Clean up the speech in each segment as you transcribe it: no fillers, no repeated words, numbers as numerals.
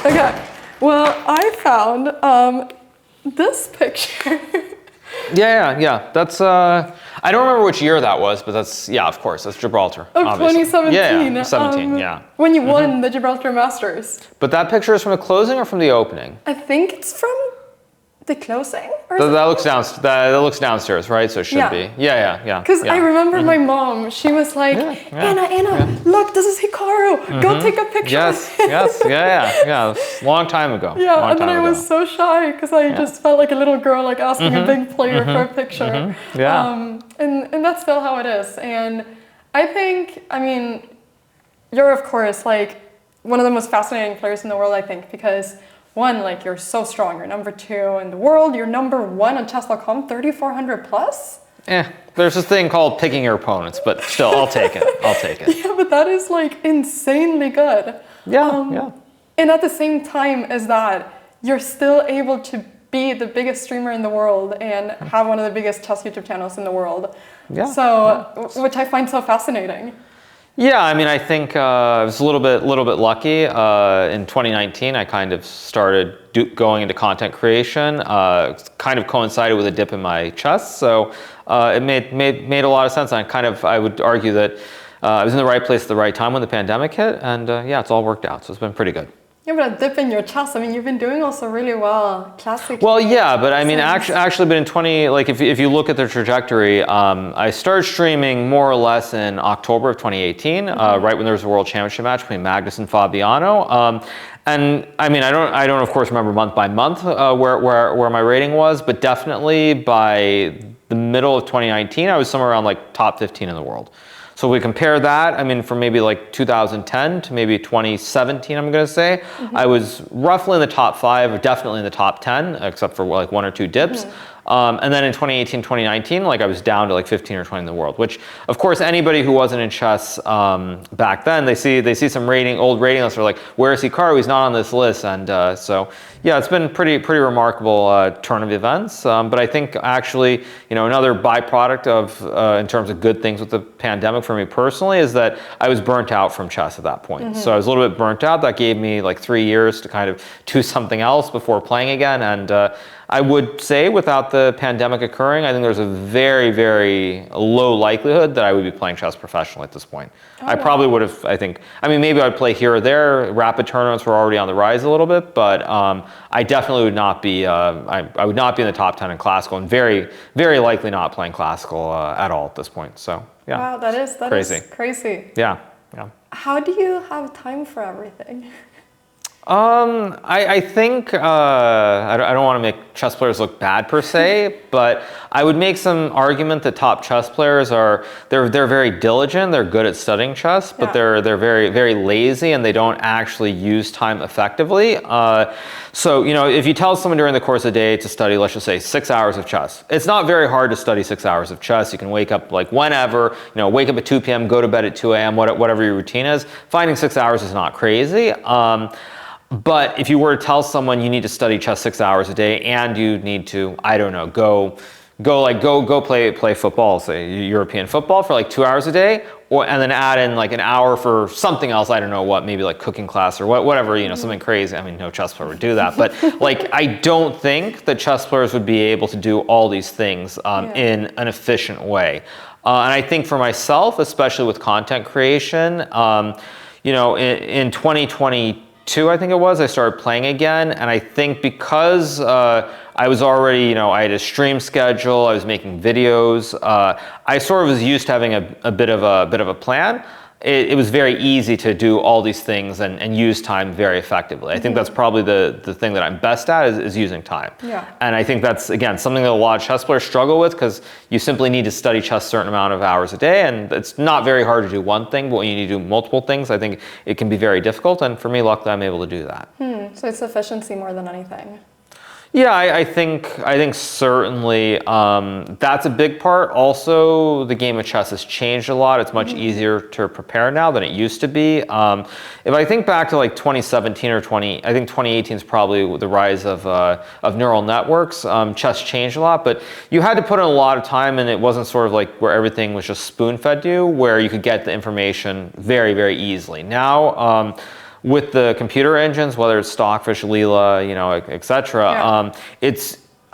Okay. Well, I found this picture. Yeah. That's I don't remember which year that was, but that's of course, that's Gibraltar. Of obviously. 2017. Yeah, 17. Yeah. When you won the Gibraltar Masters. But that picture is from the closing or from the opening? I think it's from the closing. Or That looks downstairs, right? So it should be. Yeah. Because I remember my mom, she was like, Anna, look, this is Hikaru. Go take a picture. Yes. Yeah. Long time ago. Yeah, and then I was so shy because I just felt like a little girl like asking a big player for a picture. Yeah. And that's still how it is. And I think, you're of course like one of the most fascinating players in the world, I think, because one, like you're so strong. You're number 2 in the world. You're number 1 on chess.com, 3,400 plus. There's this thing called picking your opponents, but still, I'll take it. Yeah, but that is like insanely good. Yeah. And at the same time as that, you're still able to be the biggest streamer in the world and have one of the biggest chess YouTube channels in the world. Which I find so fascinating. Yeah, I think I was a little bit lucky. In 2019, I kind of started going into content creation. Kind of coincided with a dip in my chess, so it made a lot of sense. I would argue that I was in the right place at the right time when the pandemic hit, and it's all worked out. So it's been pretty good. Yeah, but a dip in your chess. You've been doing also really well classically. Well, yeah, but actually, but in if you look at the trajectory, I started streaming more or less in October of 2018, right when there was a World Championship match between Magnus and Fabiano. And I don't of course remember month by month where my rating was, but definitely by the middle of 2019, I was somewhere around like top 15 in the world. So we compare that, from maybe like 2010 to maybe 2017, I'm going to say, I was roughly in the top 5, or definitely in the top 10, except for like 1 or 2 dips. And then in 2018, 2019, I was down to like 15 or 20 in the world, which of course anybody who wasn't in chess back then, they see some old rating lists, are like, where's Hikaru? He's not on this list. And so yeah, it's been pretty remarkable turn of events. But I think actually, another byproduct of in terms of good things with the pandemic for me personally is that I was burnt out from chess at that point. So I was a little bit burnt out. That gave me like 3 years to kind of do something else before playing again. And I would say without the pandemic occurring, I think there's a very, very low likelihood that I would be playing chess professionally at this point. I probably would have, maybe I'd play here or there. Rapid tournaments were already on the rise a little bit, but I definitely would not be, I would not be in the top 10 in classical, and very, very likely not playing classical at all at this point. So yeah. Wow, that is crazy. Yeah. How do you have time for everything? I think, I don't want to make chess players look bad per se, but I would make some argument that top chess players they're very diligent, they're good at studying chess, but they're very, very lazy and they don't actually use time effectively. So, if you tell someone during the course of the day to study, let's just say 6 hours of chess, it's not very hard to study 6 hours of chess. You can wake up like whenever, wake up at 2 p.m., go to bed at 2 a.m., whatever your routine is. Finding 6 hours is not crazy. But if you were to tell someone you need to study chess 6 hours a day and you need to, I don't know, go play football, say European football for like 2 hours a day, and then add in like an hour for something else, I don't know what, maybe like cooking class or whatever, something crazy. No chess player would do that, but like I don't think that chess players would be able to do all these things in an efficient way. And I think for myself, especially with content creation, in 2022, I think it was, I started playing again, and I think because I was already, I had a stream schedule, I was making videos, I sort of was used to having a bit of a plan. It was very easy to do all these things and use time very effectively. I think that's probably the thing that I'm best at is using time. Yeah. And I think that's, again, something that a lot of chess players struggle with, because you simply need to study chess a certain amount of hours a day, and it's not very hard to do one thing, but when you need to do multiple things, I think it can be very difficult, and for me, luckily, I'm able to do that. So it's efficiency more than anything. Yeah, I think certainly that's a big part. Also, the game of chess has changed a lot. It's much easier to prepare now than it used to be. If I think back to like 2017 or I think 2018 is probably the rise of neural networks. Chess changed a lot, but you had to put in a lot of time, and it wasn't sort of like where everything was just spoon-fed you, where you could get the information very, very easily. Now, with the computer engines, whether it's Stockfish, Leela, you know, et cetera,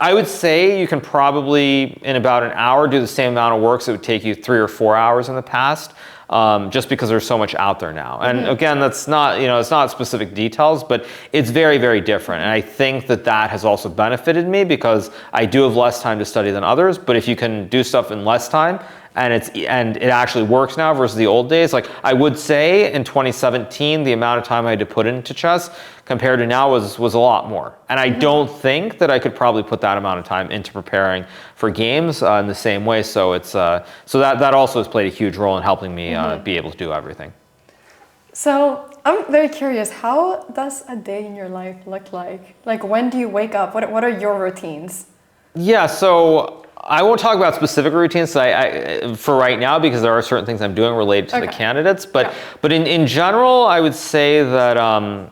I would say you can probably, in about an hour, do the same amount of work that would take you 3 or 4 hours in the past, just because there's so much out there now. And again, that's not, you know, it's not specific details, but it's very, very different. And I think that that has also benefited me because I do have less time to study than others, but if you can do stuff in less time, and it actually works now versus the old days. Like I would say in 2017, the amount of time I had to put into chess compared to now was a lot more. And I don't think that I could probably put that amount of time into preparing for games in the same way. So it's so that also has played a huge role in helping me be able to do everything. So I'm very curious, how does a day in your life look like? Like when do you wake up? What are your routines? Yeah, so I won't talk about specific routines for right now because there are certain things I'm doing related to the candidates. But in general, I would say that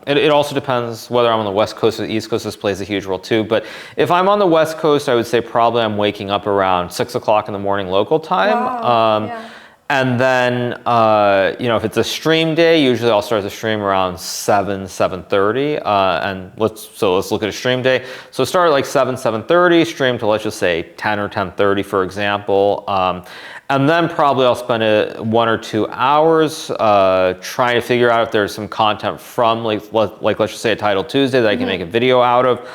it also depends whether I'm on the West Coast or the East Coast. This plays a huge role too. But if I'm on the West Coast, I would say probably I'm waking up around 6 o'clock in the morning local time. Wow. And then, you know, if it's a stream day, usually I'll start the stream around 7:30. And let's look at a stream day. So start at like 7:30, stream to let's just say 10 or 10:30, for example. And then probably I'll spend 1 or 2 hours trying to figure out if there's some content from like let's just say a Title Tuesday that I can make a video out of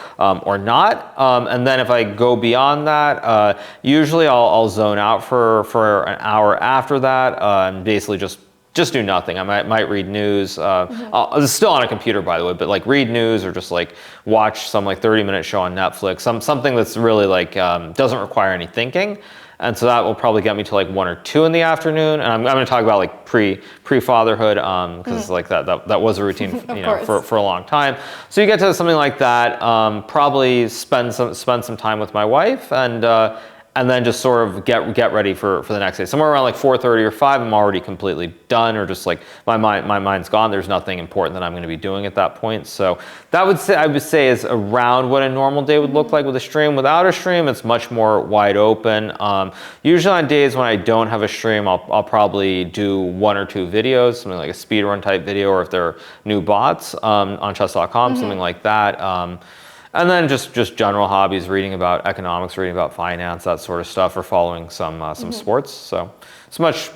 or not. And then if I go beyond that, usually I'll zone out for an hour after that and basically just do nothing. I might read news. This is still on a computer, by the way, but like read news or just like watch some like 30-minute show on Netflix. Something that's really like doesn't require any thinking. And so that will probably get me to like 1 or 2 in the afternoon. And I'm going to talk about like pre-fatherhood because like that was a routine you know for a long time. So you get to something like that. Probably spend some time with my wife and then just sort of get ready for the next day. Somewhere around like 4:30 or 5, I'm already completely done, or just like my mind's gone. There's nothing important that I'm going to be doing at that point. So I would say is around what a normal day would look like with a stream. Without a stream, it's much more wide open. Usually on days when I don't have a stream, I'll probably do 1 or 2 videos, something like a speedrun type video, or if there are new bots on chess.com, something like that. And then just general hobbies, reading about economics, reading about finance, that sort of stuff, or following some sports. So it's much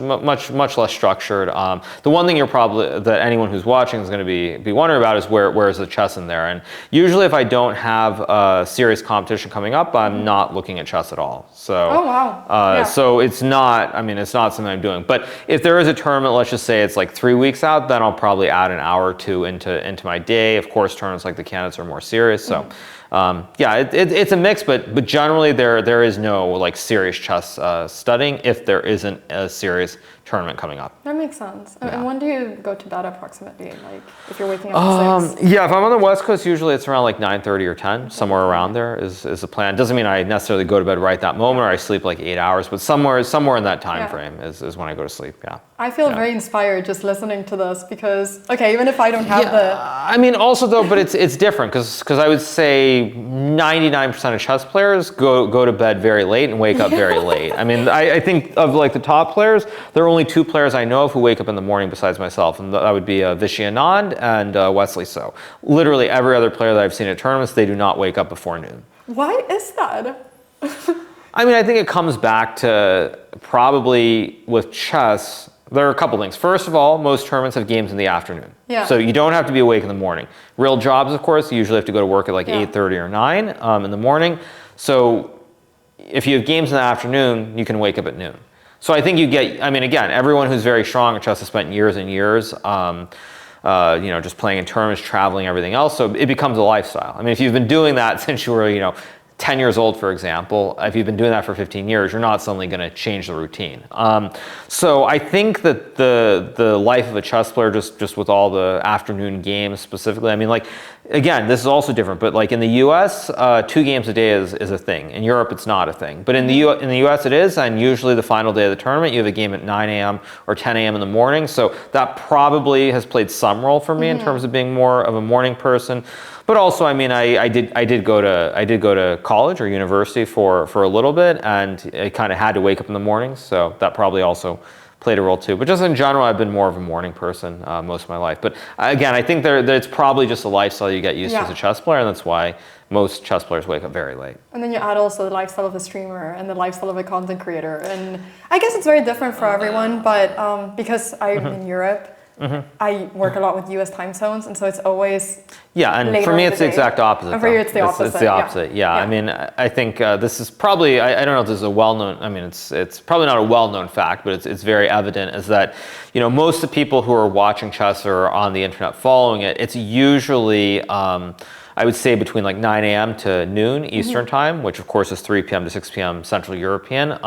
less structured. The one thing that anyone who's watching is going to be wondering about is where is the chess in there. And usually if I don't have a serious competition coming up, I'm not looking at chess at all. So so it's not something I'm doing. But if there is a tournament, let's just say it's like 3 weeks out, then I'll probably add an hour or 2 into my day. Of course, tournaments like the candidates are more serious. So it's a mix, but generally there is no like serious chess studying if there isn't a serious tournament coming up. That makes sense. And when do you go to bed approximately? Like if you're waking up at 6? Yeah, if I'm on the West Coast, usually it's around like 9:30 or 10, somewhere around there is the plan. Doesn't mean I necessarily go to bed right that moment or I sleep like 8 hours, but somewhere in that time frame is when I go to sleep. Yeah. I feel very inspired just listening to this because even if I don't have I mean, also though, but it's different because I would say 99% of chess players go to bed very late and wake up very late. I mean, I think of like the top players, there are only 2 players I know of who wake up in the morning besides myself, and that would be Vishy Anand and Wesley So. Literally every other player that I've seen at tournaments, they do not wake up before noon. Why is that? I mean, I think it comes back to probably with chess, there are a couple things. First of all, most tournaments have games in the afternoon. Yeah. So you don't have to be awake in the morning. Real jobs, of course, you usually have to go to work at like 8:30 or 9 in the morning. So if you have games in the afternoon, you can wake up at noon. So I think you get, I mean, again, everyone who's very strong at chess has spent years and years, just playing in tournaments, traveling, everything else. So it becomes a lifestyle. I mean, if you've been doing that since you were, 10 years old, for example, if you've been doing that for 15 years, you're not suddenly going to change the routine. So I think that the life of a chess player, just with all the afternoon games specifically, I mean, like, again, this is also different, but like in the US, 2 games a day is a thing. In Europe, it's not a thing. But in the US it is, and usually the final day of the tournament, you have a game at 9 a.m. or 10 a.m. in the morning. So that probably has played some role for me in terms of being more of a morning person. But also, I mean, I did go to college or university for a little bit, and I kind of had to wake up in the morning, so that probably also played a role too. But just in general, I've been more of a morning person most of my life. But again, I think that it's probably just a lifestyle you get used to as a chess player, and that's why most chess players wake up very late. And then you add also the lifestyle of a streamer and the lifestyle of a content creator. And I guess it's very different for everyone, but because I'm in Europe, I work a lot with US time zones, and so it's always and for me it's the exact opposite. And for you it's the opposite. It's the opposite, I mean, I think this is probably, I don't know if this is a well-known, I mean, it's probably not a well-known fact, but it's very evident, is that, you know, most of the people who are watching chess or on the internet following it, it's usually, I would say between like 9 a.m. to noon Eastern time, which of course is 3 p.m. to 6 p.m. Central European.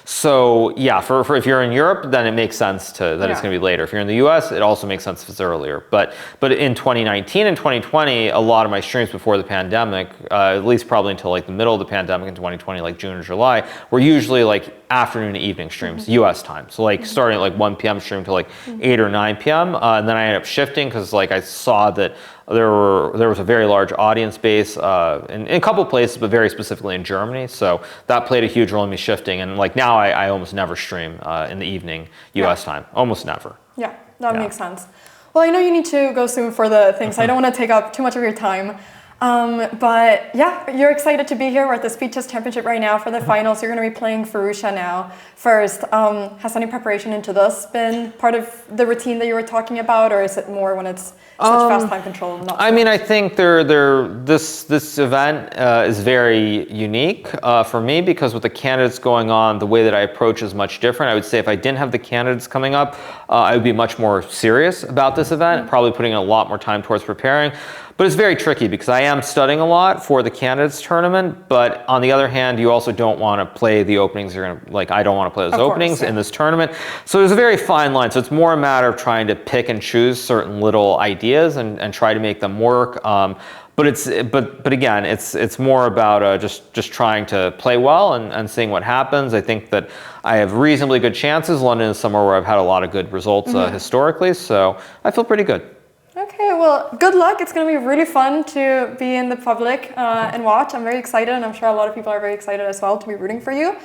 So yeah, for if you're in Europe, then it makes sense that it's going to be later. If you're in the U.S., it also makes sense if it's earlier. But in 2019 and 2020, a lot of my streams before the pandemic, at least probably until like the middle of the pandemic in 2020, like June or July, were usually like afternoon and evening streams, U.S. time. So like starting at like 1 p.m. stream to like 8 or 9 p.m. And then I ended up shifting because like I saw that there was a very large audience base in a couple places, but very specifically in Germany. So that played a huge role in me shifting. And like now I almost never stream in the evening US time, almost never. Yeah, that makes sense. Well, I know you need to go soon for the thing, so I don't want to take up too much of your time. But yeah, you're excited to be here. We're at the Speed Chess Championship right now for the finals. You're going to be playing Furusha now. First, has any preparation into this been part of the routine that you were talking about, or is it more when it's such fast time control? I mean, I think this event is very unique for me because with the candidates going on, the way that I approach is much different. I would say if I didn't have the candidates coming up, I would be much more serious about this event, probably putting in a lot more time towards preparing. But it's very tricky because I am studying a lot for the candidates tournament, but on the other hand, you also don't want to play the openings. You're gonna, like, I don't want to play those openings in this tournament. So there's a very fine line. So it's more a matter of trying to pick and choose certain little ideas and try to make them work. But again, it's more about just trying to play well and seeing what happens. I think that I have reasonably good chances. London is somewhere where I've had a lot of good results historically, so I feel pretty good. Okay, well, good luck. It's going to be really fun to be in the public and watch. I'm very excited, and I'm sure a lot of people are very excited as well to be rooting for you.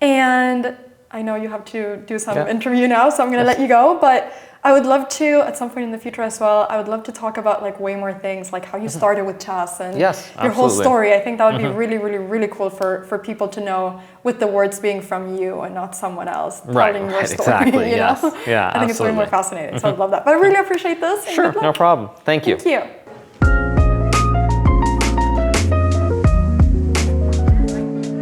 And I know you have to do some interview now, so I'm going to let you go. But I would love to, at some point in the future as well, I would love to talk about like way more things, like how you started with chess and your whole story. I think that would be really, really, really cool for people to know, with the words being from you and not someone else telling your story. Exactly, you know? Yeah, I think it's way more fascinating, so I'd love that. But I really appreciate this. Sure, no problem. Thank you. Thank you.